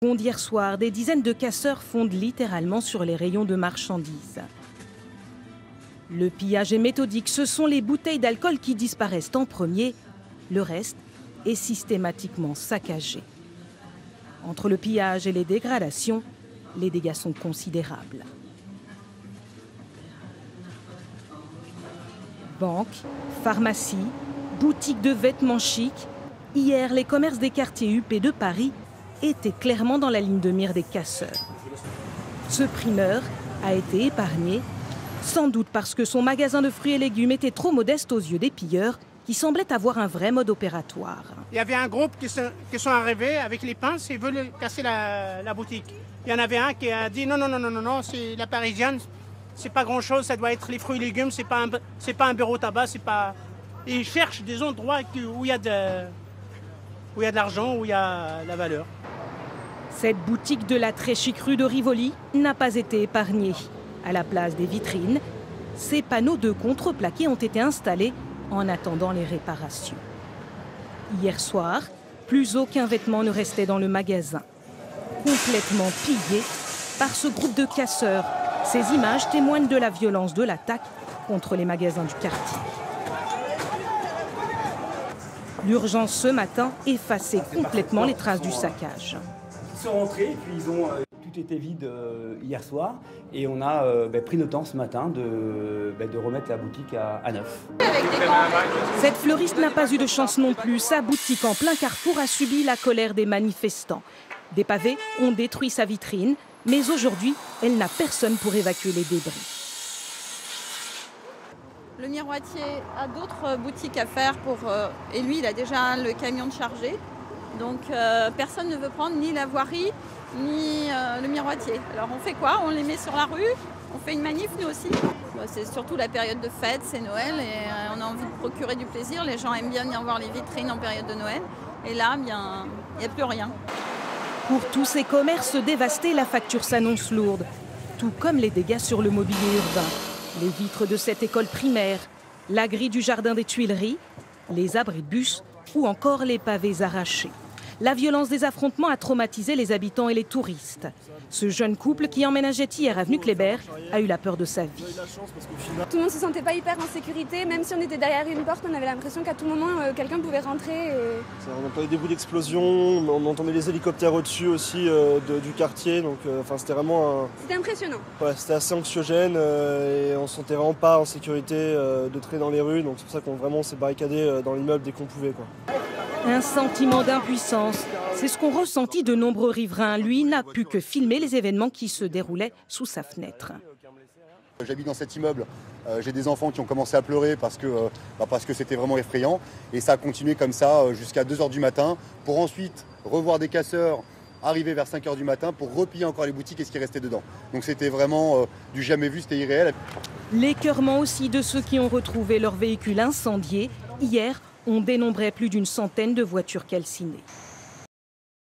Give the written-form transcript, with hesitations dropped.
Hier soir, des dizaines de casseurs fondent littéralement sur les rayons de marchandises. Le pillage est méthodique, ce sont les bouteilles d'alcool qui disparaissent en premier. Le reste est systématiquement saccagé. Entre le pillage et les dégradations, les dégâts sont considérables. Banques, pharmacies, boutiques de vêtements chics. Hier, les commerces des quartiers huppés de Paris étaient clairement dans la ligne de mire des casseurs. Ce primeur a été épargné, sans doute parce que son magasin de fruits et légumes était trop modeste aux yeux des pilleurs, qui semblaient avoir un vrai mode opératoire. Il y avait un groupe qui sont arrivés avec les pinces et veulent casser la boutique. Il y en avait un qui a dit non, c'est la parisienne, c'est pas grand chose, ça doit être les fruits et légumes, c'est pas un bureau tabac, c'est pas. Et ils cherchent des endroits où il y a de l'argent, où il y a la valeur. Cette boutique de la très chic rue de Rivoli n'a pas été épargnée. À la place des vitrines, ces panneaux de contreplaqué ont été installés en attendant les réparations. Hier soir, plus aucun vêtement ne restait dans le magasin. Complètement pillé par ce groupe de casseurs. Ces images témoignent de la violence de l'attaque contre les magasins du quartier. L'urgence ce matin, effacer complètement les traces du saccage. Ils sont rentrés, puis tout était vide hier soir, et on a pris le temps ce matin de remettre la boutique à neuf. Cette fleuriste n'a pas eu de chance non plus. Sa boutique en plein carrefour a subi la colère des manifestants. Des pavés ont détruit sa vitrine, mais aujourd'hui, elle n'a personne pour évacuer les débris. Le miroitier a d'autres boutiques à faire et lui, il a déjà le camion de chargé. Donc personne ne veut prendre ni la voirie, ni le miroitier. Alors on fait quoi? On les met sur la rue, on fait une manif nous aussi. C'est surtout la période de fête, c'est Noël et on a envie de procurer du plaisir. Les gens aiment bien venir voir les vitrines en période de Noël. Et là, bien, il n'y a plus rien. Pour tous ces commerces dévastés, la facture s'annonce lourde. Tout comme les dégâts sur le mobilier urbain. Les vitres de cette école primaire, la grille du jardin des Tuileries, les abris de bus ou encore les pavés arrachés. La violence des affrontements a traumatisé les habitants et les touristes. Ce jeune couple qui emménageait hier avenue Kléber a eu la peur de sa vie. Tout le monde ne se sentait pas hyper en sécurité, même si on était derrière une porte, on avait l'impression qu'à tout moment quelqu'un pouvait rentrer. On entendait des bruits d'explosion, on entendait les hélicoptères au-dessus aussi du quartier, donc c'était vraiment C'était impressionnant. Ouais, c'était assez anxiogène et on ne se sentait vraiment pas en sécurité de traîner dans les rues, donc c'est pour ça qu'on s'est barricadé dans l'immeuble dès qu'on pouvait, quoi. Un sentiment d'impuissance, c'est ce qu'ont ressenti de nombreux riverains. Lui n'a pu que filmer les événements qui se déroulaient sous sa fenêtre. J'habite dans cet immeuble, j'ai des enfants qui ont commencé à pleurer parce que c'était vraiment effrayant. Et ça a continué comme ça jusqu'à 2 h du matin pour ensuite revoir des casseurs arriver vers 5 h du matin pour repiller encore les boutiques et ce qui restait dedans. Donc c'était vraiment du jamais vu, c'était irréel. L'écœurement aussi de ceux qui ont retrouvé leur véhicule incendié. Hier, on dénombrait plus d'100 de voitures calcinées.